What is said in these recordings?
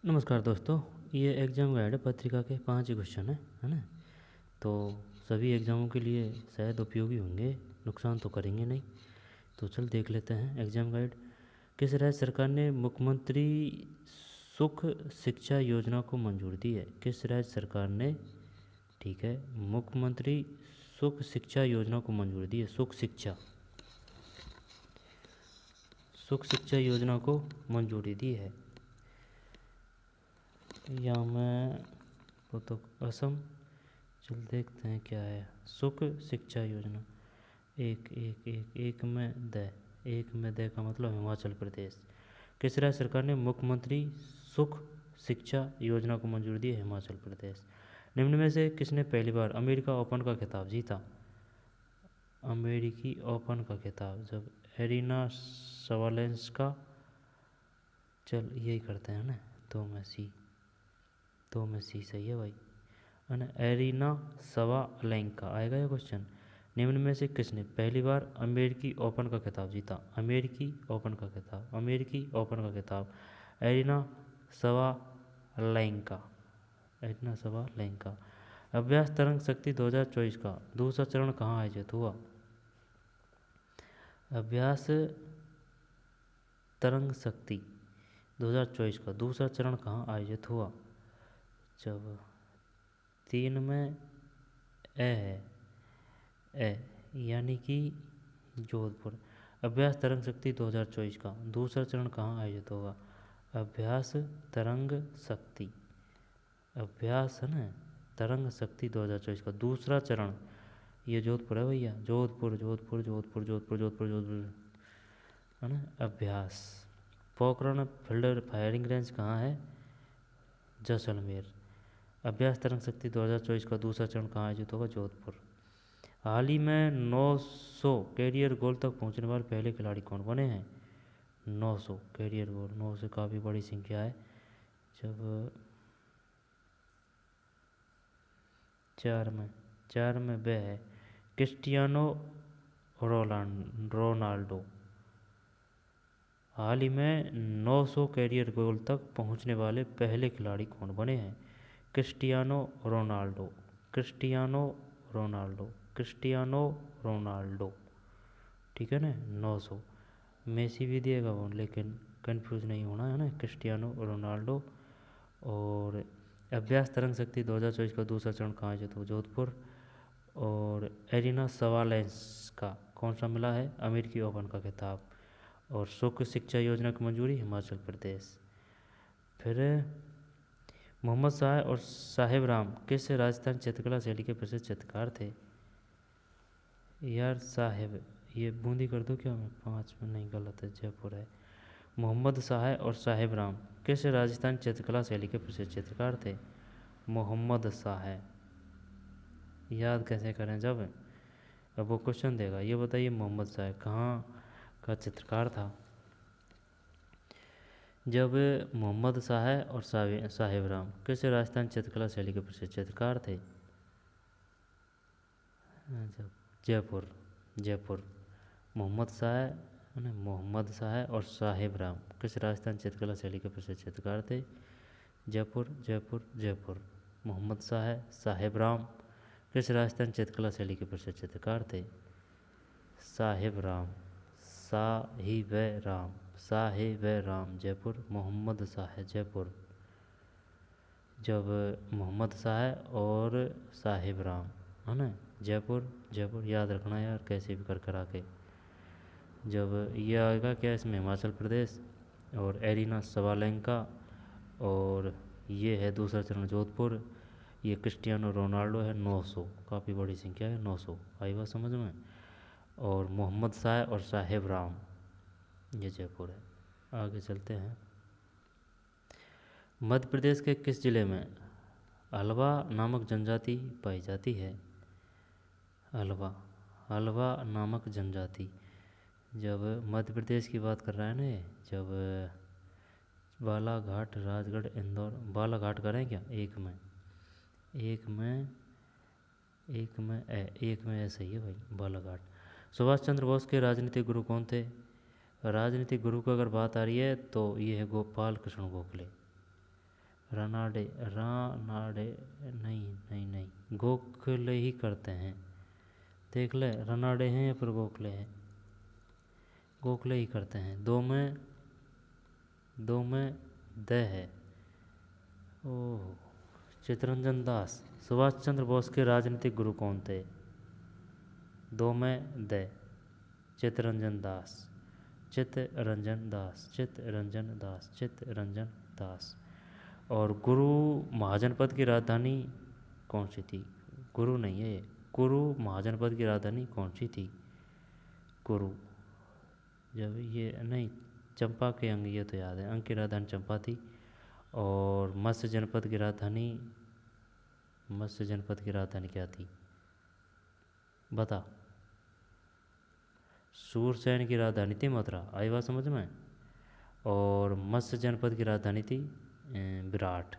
नमस्कार दोस्तों। ये एग्ज़ाम गाइड है, पत्रिका के 5 ही क्वेश्चन है ना। तो सभी एग्ज़ामों के लिए शायद उपयोगी होंगे, नुकसान तो करेंगे नहीं। तो चल देख लेते हैं एग्ज़ाम गाइड। किस राज्य सरकार ने मुख्यमंत्री सुख शिक्षा योजना को मंजूरी दी है? किस राज्य सरकार ने, ठीक है, मुख्यमंत्री सुख शिक्षा योजना को मंजूरी दी है? सुख शिक्षा योजना को मंजूरी दी है। या मैं वो तो असम। चल देखते हैं क्या है सुख शिक्षा योजना। एक में द का मतलब हिमाचल प्रदेश। किस राज्य सरकार ने मुख्यमंत्री सुख शिक्षा योजना को मंजूरी दी है? हिमाचल प्रदेश। निम्न में से किसने पहली बार अमेरिका ओपन का खिताब जीता? अमेरिकी ओपन का खिताब जब एरिना सवालेंस्का। चल यही करते हैं ना, तो में सी सही है भाई। है एरिना सवालेंका आएगा ये क्वेश्चन। निम्न में से किसने पहली बार अमेरिकी ओपन का खिताब जीता? अमेरिकी ओपन का खिताब एरिना सवालेंका। अभ्यास तरंग शक्ति 2024 का दूसरा चरण कहाँ आयोजित हुआ? अभ्यास तरंग शक्ति 2024 का दूसरा चरण कहाँ आयोजित हुआ? जब 3 में है यानी कि जोधपुर। अभ्यास तरंग शक्ति 2024 का दूसरा चरण कहाँ आयोजित होगा? अभ्यास तरंग शक्ति 2024 का दूसरा चरण ये जोधपुर है भैया। जोधपुर है ना। अभ्यास पोखरण फील्ड फायरिंग रेंज कहाँ है? जैसलमेर। अभ्यास तरंग शक्ति 2024 का दूसरा चरण कहाँ आयोजित होगा? जोधपुर। हाल ही में 900 कैरियर गोल तक पहुंचने वाले पहले खिलाड़ी कौन बने हैं? 900 कैरियर गोल, 9 से काफ़ी बड़ी संख्या है। जब 4 में वह है क्रिस्टियानो रोनाल्डो। हाल ही में 900 कैरियर गोल तक पहुंचने वाले पहले खिलाड़ी कौन बने हैं? Cristiano Ronaldo. ठीक है ना। 900 मेसी भी दिएगा वो, लेकिन कंफ्यूज नहीं होना है ना, क्रिस्टियानो रोनाल्डो। और अभ्यास तरंग शक्ति 2024 का दूसरा चरण कहाँ आयोजित हो? जोधपुर। और एरिना सवालेंस का कौन सा मिला है? अमेरिकी ओपन का खिताब। और सुख शिक्षा योजना की मंजूरी हिमाचल प्रदेश। फिर मोहम्मद शाह और साहिब राम किस राजस्थान चित्रकला शैली के प्रसिद्ध चित्रकार थे? यार साहिब ये बूंदी कर दो क्या? मैं 5 में नहीं, गलत है, जयपुर है। मोहम्मद शाह और साहिब राम किस राजस्थान चित्रकला शैली के प्रसिद्ध चित्रकार थे? मोहम्मद शाह। याद कैसे करें जब अब वो क्वेश्चन देगा। ये बताइए मोहम्मद शाह कहाँ का चित्रकार था? जब मोहम्मद शाह और साहिब राम किस राजस्थान चित्रकला शैली के प्रसिद्ध चित्रकार थे? जब जयपुर। मोहम्मद शाह और साहिब राम किस राजस्थान चित्रकला शैली के प्रसिद्ध चित्रकार थे? जयपुर। मोहम्मद शाह साहिब राम किस राजस्थान चित्रकला शैली के प्रसिद्ध चित्रकार थे? साहिब राम जयपुर। मोहम्मद शाह जयपुर। जब मोहम्मद शाह और साहिब राम है ना, जयपुर याद रखना यार, कैसे भी कर आके। जब ये आएगा क्या इसमें? हिमाचल प्रदेश। और एरिना सवालेंका। और ये है दूसरा चरण जोधपुर। ये क्रिस्टियानो रोनाल्डो है। 900 काफ़ी बड़ी संख्या है। 900 आई बात समझ में। और मोहम्मद शाह और साहिब राम ये जयपुर है। आगे चलते हैं। मध्य प्रदेश के किस जिले में हलवा नामक जनजाति पाई जाती है? हलवा नामक जनजाति। जब मध्य प्रदेश की बात कर रहा है ना ये, जब बालाघाट राजगढ़ इंदौर, बालाघाट करें क्या? एक में ऐसा ही है भाई, बालाघाट। सुभाष चंद्र बोस के राजनीतिक गुरु कौन थे? राजनीतिक गुरु की अगर बात आ रही है तो ये है गोपाल कृष्ण गोखले। रनाडे, रानाडे, नहीं नहीं नहीं, गोखले ही करते हैं। देख ले, रनाडे हैं या फिर गोखले हैं, गोखले ही करते हैं। दो में द है। ओह, चित्तरंजन दास। सुभाष चंद्र बोस के राजनीतिक गुरु कौन थे? दो में द, चित्तरंजन दास, चित्तरंजन दास, चित्तरंजन दास, चित्तरंजन दास। और गुरु महाजनपद की राजधानी कौन सी थी? गुरु नहीं है ये, कुरु महाजनपद की राजधानी कौन सी थी? कुरु, जब ये नहीं, चंपा के अंग, ये तो याद है, अंग की राजधानी चंपा थी। और मत्स्य जनपद की राजधानी, मत्स्य जनपद की राजधानी क्या थी बता? सूरसेन की राजधानी थी मथुरा। आई बात समझ में? और मत्स्य जनपद की राजधानी थी विराट,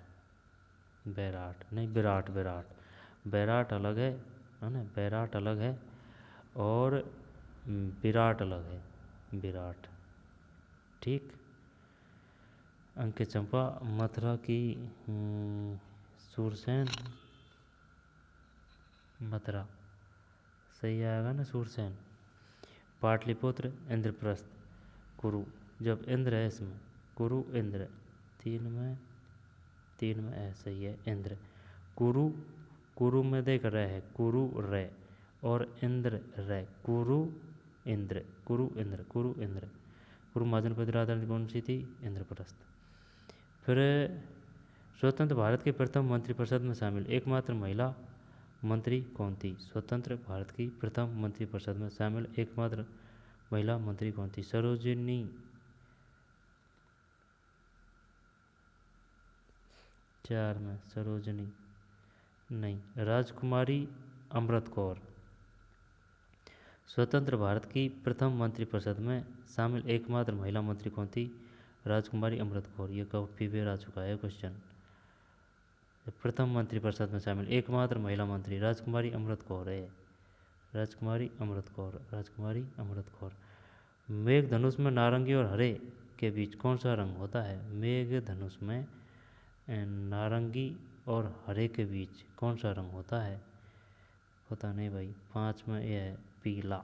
बैराट नहीं, विराट, विराट। बैराट अलग है ना, बैराट अलग है और विराट अलग है, विराट। ठीक। अंक चंपा, मथुरा की सूरसेन, मथुरा सही आएगा ना, सूरसेन। पाटलिपुत्र, इंद्रप्रस्थ, कुरु, जब इंद्र है इसमें, कुरु इंद्र, तीन में ऐसे ही है इंद्र। कुरु, कुरु में देख रहे है, कुरु रे, और इंद्र रे, कुरु इंद्र, कुरु इंद्र, कुरु इंद्र। कुरु महाजनपद राजधानी कौन सी थी? इंद्रप्रस्थ। फिर स्वतंत्र भारत के प्रथम मंत्रिपरिषद में शामिल एकमात्र महिला मंत्री कौन थी? स्वतंत्र भारत की प्रथम मंत्रिपरिषद में शामिल एकमात्र महिला मंत्री कौन थी? सरोजिनी, चार में सरोजिनी नहीं, राजकुमारी अमृत कौर। स्वतंत्र भारत की प्रथम मंत्रिपरिषद में शामिल एकमात्र महिला मंत्री कौन थी? राजकुमारी अमृत कौर। ये काफी बार आ चुका है क्वेश्चन। प्रथम मंत्रिपरिषद में शामिल एकमात्र महिला मंत्री राजकुमारी अमृत कौर है, राजकुमारी अमृत कौर, राजकुमारी अमृत कौर। मेघधनुष में नारंगी और हरे के बीच कौन सा रंग होता है? मेघधनुष में नारंगी और हरे के बीच कौन सा रंग होता है? पता नहीं भाई। 5 में यह है पीला,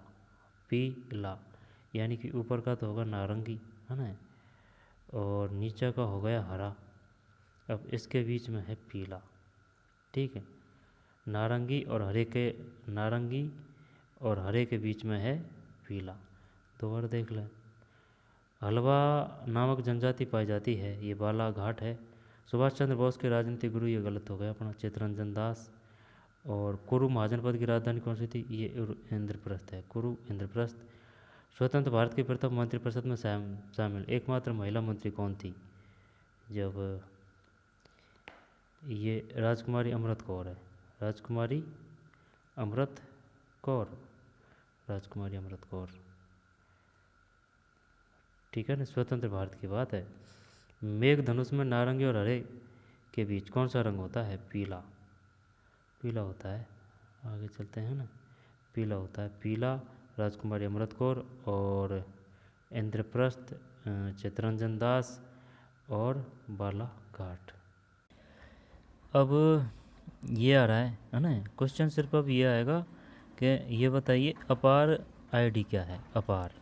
पीला, यानी कि ऊपर का तो होगा नारंगी है ना, और नीचे का हो गया हरा। अब इसके बीच में है पीला। ठीक है, नारंगी और हरे के, नारंगी और हरे के बीच में है पीला। दोबारा देख लें। हलवा नामक जनजाति पाई जाती है, ये बालाघाट है। सुभाष चंद्र बोस के राजनीतिक गुरु, ये गलत हो गया अपना, चित्तरंजन दास। और कुरु महाजनपद की राजधानी कौन सी थी? ये इंद्रप्रस्थ है, कुरु इंद्रप्रस्थ। स्वतंत्र भारत के प्रथम मंत्रिपरिषद में शामिल एकमात्र महिला मंत्री कौन थी? जब ये राजकुमारी अमृत कौर है, राजकुमारी अमृत कौर, राजकुमारी अमृत कौर। ठीक है ना, स्वतंत्र भारत की बात है। मेघधनुष में नारंगी और हरे के बीच कौन सा रंग होता है? पीला, पीला होता है। आगे चलते हैं ना, पीला होता है, पीला। राजकुमारी अमृत कौर और इंद्रप्रस्थ, चित्तरंजन दास और बालाघाट। अब ये आ रहा है ना क्वेश्चन, सिर्फ अब ये आएगा कि ये बताइए अपार आईडी क्या है? अपार,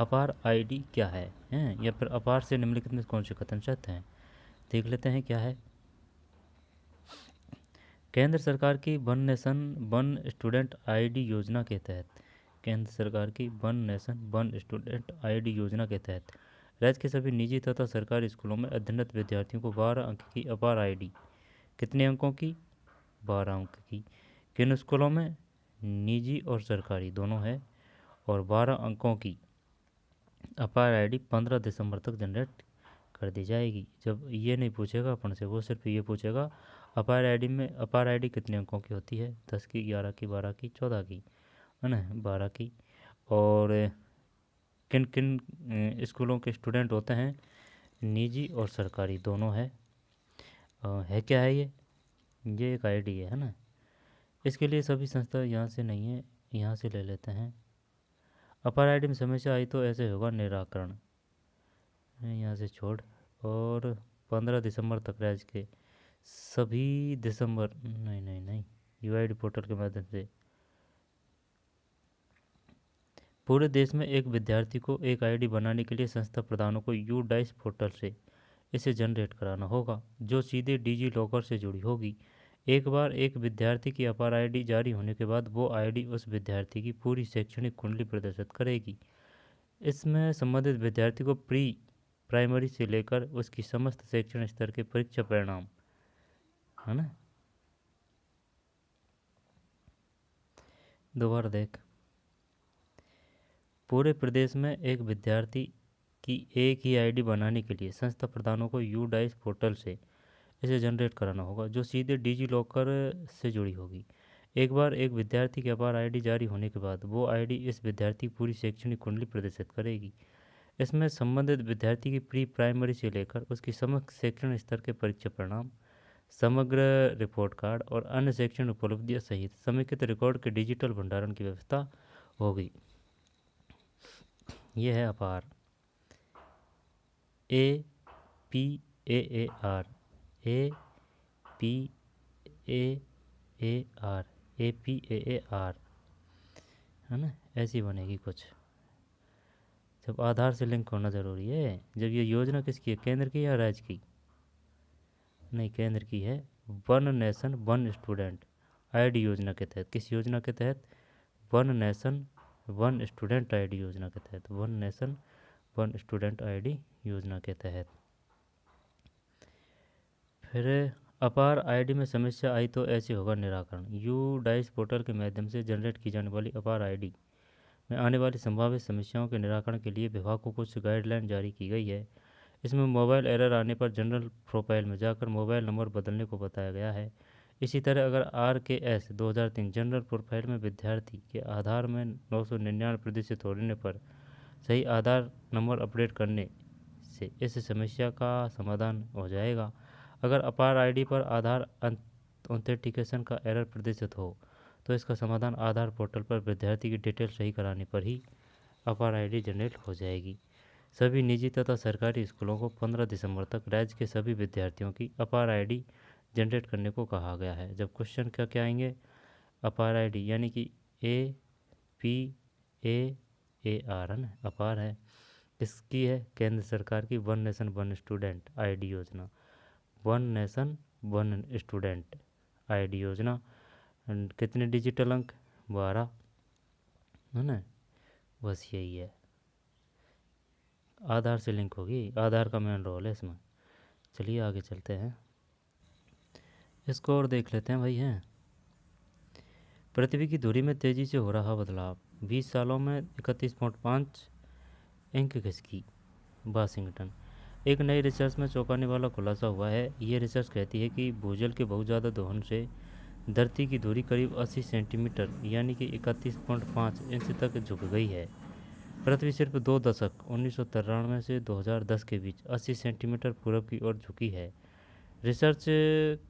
अपार आईडी क्या है हैं? या फिर अपार से निम्नलिखित में कौन से कथन सत्य हैं? देख लेते हैं क्या है। केंद्र सरकार की one nation one student ID योजना के तहत, केंद्र सरकार की one nation one student ID योजना के तहत राज्य के सभी निजी तथा सरकारी स्कूलों में अध्ययनरत विद्यार्थियों को 12 अंक की अपार आईडी, कितने अंकों की? 12 अंक की। किन स्कूलों में? निजी और सरकारी दोनों है। और 12 अंकों की अपार आईडी 15 दिसंबर तक जनरेट कर दी जाएगी। जब ये नहीं पूछेगा अपन से, वो सिर्फ ये पूछेगा अपार आईडी में, अपार आईडी कितने अंकों की होती है? 10 की, 11 की, 12 की, 14 की, है ना, 12 की। और किन किन स्कूलों के स्टूडेंट होते हैं? निजी और सरकारी दोनों है। क्या है ये एक आईडी है ना। इसके लिए सभी संस्था यहाँ से नहीं है, यहाँ से ले लेते हैं। अपार आईडी में समस्या आई तो ऐसे होगा निराकरण, यहाँ से छोड़। और 15 दिसंबर तक राज्य के सभी दिसंबर नहीं यूआईडी पोर्टल के माध्यम से पूरे देश में एक विद्यार्थी को एक आईडी बनाने के लिए संस्था प्रधानों को यू डाइस पोर्टल से इसे जनरेट कराना होगा, जो सीधे डिजी लॉकर से जुड़ी होगी। एक बार एक विद्यार्थी की अपार आईडी जारी होने के बाद वो आईडी उस विद्यार्थी की पूरी शैक्षणिक कुंडली प्रदर्शित करेगी। इसमें संबंधित विद्यार्थी को प्री प्राइमरी से लेकर उसकी समस्त शैक्षणिक स्तर के परीक्षा परिणाम, है ना, दोबारा देख, पूरे प्रदेश में एक विद्यार्थी की एक ही आईडी बनाने के लिए संस्था प्रधानों को यू डाइस पोर्टल से इसे जनरेट कराना होगा, जो सीधे डिजी लॉकर से जुड़ी होगी। एक बार एक विद्यार्थी की अपार आईडी जारी होने के बाद वो आईडी इस विद्यार्थी की पूरी शैक्षणिक कुंडली प्रदर्शित करेगी। इसमें संबंधित विद्यार्थी की प्री प्राइमरी से लेकर उसकी समस्त शैक्षणिक स्तर के परीक्षा परिणाम, समग्र रिपोर्ट कार्ड और अन्य शैक्षणिक उपलब्धियां सहित समेकित रिकॉर्ड के डिजिटल भंडारण की व्यवस्था होगी। यह है अपार, A P A R, A P A R, A P A R, है ना, ऐसी बनेगी कुछ। जब आधार से लिंक होना ज़रूरी है। जब ये योजना किसकी है, केंद्र की या राज्य की? नहीं, केंद्र की है। One nation one student ID योजना के तहत, किस योजना के तहत? One nation one student ID योजना के तहत, one nation one student ID योजना के तहत। फिर अपार आईडी में समस्या आई तो ऐसे होगा निराकरण। यू डाइस पोर्टल के माध्यम से जनरेट की जाने वाली अपार आईडी में आने वाली संभावित समस्याओं के निराकरण के लिए विभाग को कुछ गाइडलाइन जारी की गई है। इसमें मोबाइल एरर आने पर जनरल प्रोफाइल में जाकर मोबाइल नंबर बदलने को बताया गया है। इसी तरह अगर RKS 2003 जनरल प्रोफाइल में विद्यार्थी के आधार में 999% होने पर सही आधार नंबर अपडेट करने से इस समस्या का समाधान हो जाएगा। अगर अपार आईडी पर आधार ऑथेंटिकेशन का एरर प्रदर्शित हो तो इसका समाधान आधार पोर्टल पर विद्यार्थी की डिटेल सही कराने पर ही अपार आईडी जनरेट हो जाएगी। सभी निजी तथा सरकारी स्कूलों को 15 दिसंबर तक राज्य के सभी विद्यार्थियों की अपार आईडी जनरेट करने को कहा गया है। जब क्वेश्चन क्या आएंगे, अपार आईडी यानी कि APAAR है ना, अपार है, किसकी है? केंद्र सरकार की one nation one student ID योजना, one nation one student ID योजना। कितने डिजिटल अंक? 12, है ना, बस यही है। आधार से लिंक होगी, आधार का मेन रोल है इसमें। चलिए आगे चलते हैं, इसको और देख लेते हैं भाई। हैं पृथ्वी की धुरी में तेज़ी से हो रहा बदलाव, 20 सालों में 31.5 इंक खिसकी, वाशिंगटन। एक नई रिसर्च में चौंकाने वाला खुलासा हुआ है। ये रिसर्च कहती है कि भूजल के बहुत ज़्यादा दोहन से धरती की धुरी करीब 80 सेंटीमीटर यानी कि 31.5 इंच तक झुक गई है। पृथ्वी सिर्फ 2 दशक 1993 से 2010 के बीच 80 सेंटीमीटर पूरब की ओर झुकी है। रिसर्च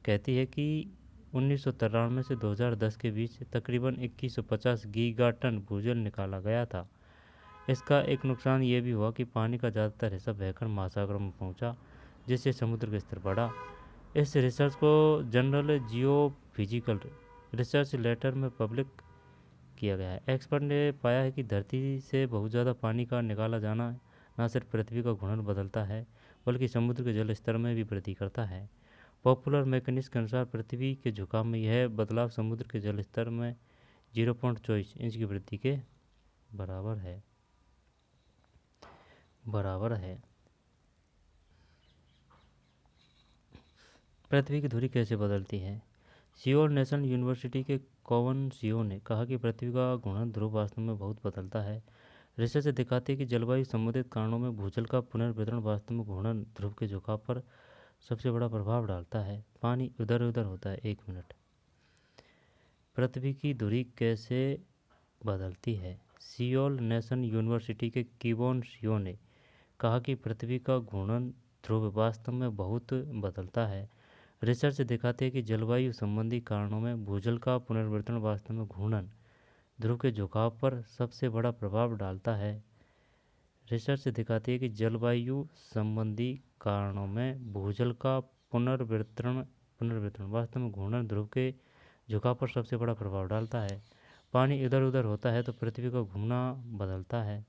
कहती है कि 1993 से 2010 के बीच तकरीबन 2150 गीगाटन भूजल निकाला गया था। इसका एक नुकसान ये भी हुआ कि पानी का ज़्यादातर हिस्सा बहकर महासागरों में पहुंचा, जिससे समुद्र का स्तर बढ़ा। इस रिसर्च को जनरल जियोफिजिकल रिसर्च लेटर में पब्लिक किया गया है। एक्सपर्ट ने पाया है कि धरती से बहुत ज़्यादा पानी का निकाला जाना न सिर्फ पृथ्वी का घूर्णन बदलता है बल्कि समुद्र के जल स्तर में भी वृद्धि करता है। पॉपुलर मैकेनिक्स के अनुसार पृथ्वी के झुकाव में यह बदलाव समुद्र के जल स्तर में 0.24 इंच की वृद्धि के बराबर है। पृथ्वी की धुरी कैसे बदलती है? सियोल नेशनल यूनिवर्सिटी के कोवन सियो ने कहा कि पृथ्वी का घूर्णन ध्रुव वास्तव में बहुत बदलता है। रिसर्च दिखाती है कि जलवायु संबंधित कारणों में भूजल का पुनर्वितरण वास्तव में घूर्णन ध्रुव के झुकाव पर सबसे बड़ा प्रभाव डालता है। पानी इधर उधर होता है। 1 मिनट। पृथ्वी की धुरी कैसे बदलती है? सियोल नेशनल यूनिवर्सिटी के किवोन सियो ने कहा कि पृथ्वी का घूर्णन ध्रुव वास्तव में बहुत बदलता है। रिसर्च दिखाते हैं कि जलवायु संबंधी कारणों में भूजल का पुनर्वितरण वास्तव में घूर्णन ध्रुव के झुकाव पर सबसे बड़ा प्रभाव डालता है। रिसर्च दिखाती है कि जलवायु संबंधी कारणों में भूजल का पुनर्वितरण वास्तव में घूर्णन ध्रुव के झुकाव पर सबसे बड़ा प्रभाव डालता है। पानी इधर उधर होता है तो पृथ्वी का घूमना बदलता है।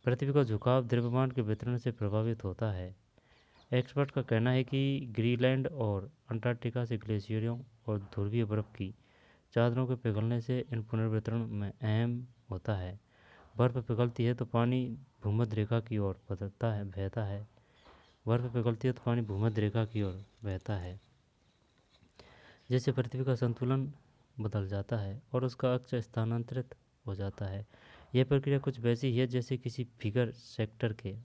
पृथ्वी का झुकाव द्रव्यमान के वितरण से प्रभावित होता है। एक्सपर्ट का कहना है कि ग्रीनलैंड और अंटार्कटिका से ग्लेशियरों और ध्रुवीय बर्फ की चादरों के पिघलने से इन पुनर्वितरण में अहम होता है। बर्फ पिघलती है तो पानी भूमध्य रेखा की ओर बहता है। बर्फ पिघलती है तो पानी भूमध्य रेखा की ओर बहता है, जिससे पृथ्वी का संतुलन बदल जाता है और उसका अक्ष स्थानांतरित हो जाता है। यह प्रक्रिया कुछ वैसी ही है जैसे किसी फिगर सेक्टर के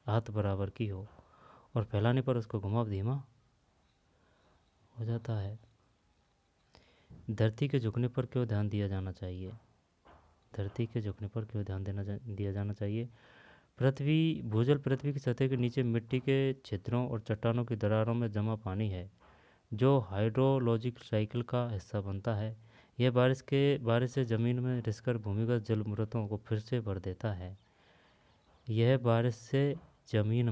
हाथ बराबर की हो और फैलाने पर उसका घुमाव धीमा हो जाता है। धरती के झुकने पर क्यों ध्यान दिया जाना चाहिए? धरती के झुकने पर क्यों ध्यान दिया जाना चाहिए? भूजल पृथ्वी की सतह के नीचे मिट्टी के छिद्रों और चट्टानों की दरारों में जमा पानी है, जो हाइड्रोलॉजिकल साइकिल का हिस्सा बनता है। यह बारिश से ज़मीन में रिसकर भूमिगत जलमृतों को फिर से भर देता है। यह बारिश से ज़मीन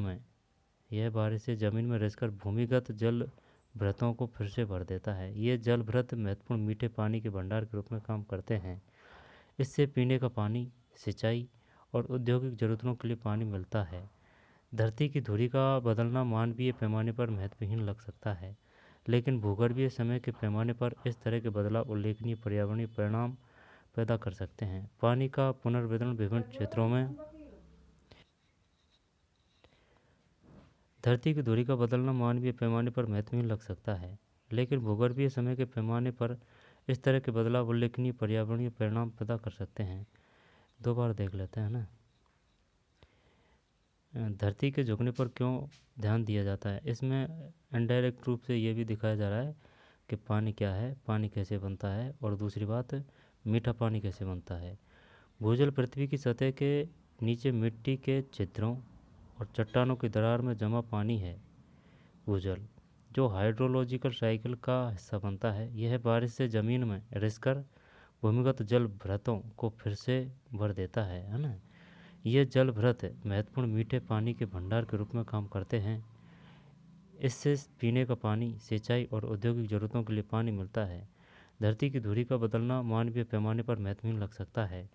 में रिसकर भूमिगत जल भ्रतों को फिर से भर देता है। ये जल भ्रत महत्वपूर्ण मीठे पानी के भंडार के रूप में काम करते हैं। इससे पीने का पानी, सिंचाई और औद्योगिक ज़रूरतों के लिए पानी मिलता है। धरती की धुरी का बदलना मानवीय पैमाने पर महत्वहीन लग सकता है, लेकिन भूगर्भीय समय के पैमाने पर इस तरह के बदलाव उल्लेखनीय पर्यावरणीय परिणाम पैदा कर सकते हैं। पानी का पुनर्वितरण विभिन्न क्षेत्रों में धरती की धुरी का बदलना मानवीय पैमाने पर महत्वहीन लग सकता है, लेकिन भूगर्भीय समय के पैमाने पर इस तरह के बदलाव उल्लेखनीय पर्यावरणीय परिणाम पैदा कर सकते हैं। दो बार देख लेते हैं ना। धरती के झुकने पर क्यों ध्यान दिया जाता है? इसमें इनडायरेक्ट रूप से ये भी दिखाया जा रहा है कि पानी क्या है, पानी कैसे बनता है, और दूसरी बात मीठा पानी कैसे बनता है। भूजल पृथ्वी की सतह के नीचे मिट्टी के छिद्रों और चट्टानों की दरार में जमा पानी है। भूजल जो हाइड्रोलॉजिकल साइकिल का हिस्सा बनता है, यह बारिश से ज़मीन में रिसकर भूमिगत जल भ्रतों को फिर से भर देता है ना। ये जल भ्रत महत्वपूर्ण मीठे पानी के भंडार के रूप में काम करते हैं। इससे पीने का पानी, सिंचाई और औद्योगिक ज़रूरतों के लिए पानी मिलता है। धरती की धुरी का बदलना मानवीय पैमाने पर महत्वहीन लग सकता है,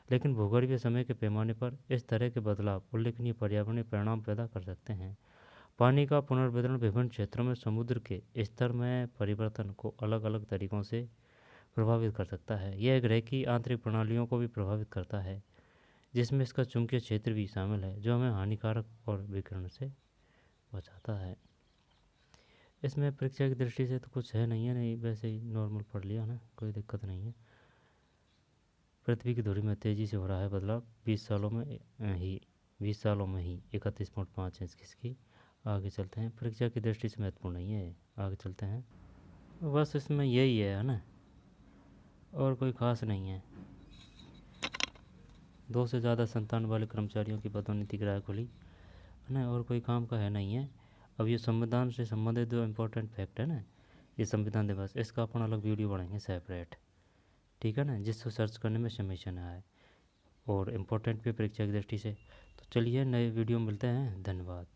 लेकिन भूगर्भीय समय के पैमाने पर इस तरह के बदलाव उल्लेखनीय पर्यावरणीय परिणाम पैदा कर सकते हैं। पानी का पुनर्वितरण विभिन्न क्षेत्रों में समुद्र के स्तर में परिवर्तन को अलग अलग तरीकों से प्रभावित कर सकता है। यह ग्रह की आंतरिक प्रणालियों को भी प्रभावित करता है, जिसमें इसका चुंबकीय क्षेत्र भी शामिल है, जो हमें हानिकारक और विकिरण से बचाता है। इसमें परीक्षा की दृष्टि से तो कुछ है नहीं, वैसे ही नॉर्मल पढ़ लिया ना, कोई दिक्कत नहीं है। पृथ्वी की धुरी में तेज़ी से हो रहा है बदलाव 20 सालों में ही 31.5 इंच किसकी। आगे चलते हैं। परीक्षा की दृष्टि से महत्वपूर्ण नहीं है, आगे चलते हैं। बस इसमें यही है ना, और कोई ख़ास नहीं है। 2 से ज़्यादा संतान वाले कर्मचारियों की पदोन्नति की राह खुली है ना, और कोई काम का है नहीं है। अब ये संविधान से संबंधित जो इम्पोर्टेंट फैक्ट है ना, ये संविधान दिवस, इसका अपन अलग वीडियो बनाएंगे सेपरेट, ठीक है ना, जिसको सर्च करने में समस्या ना आए और इम्पोर्टेंट भी परीक्षा की दृष्टि से। तो चलिए नए वीडियो मिलते हैं। धन्यवाद।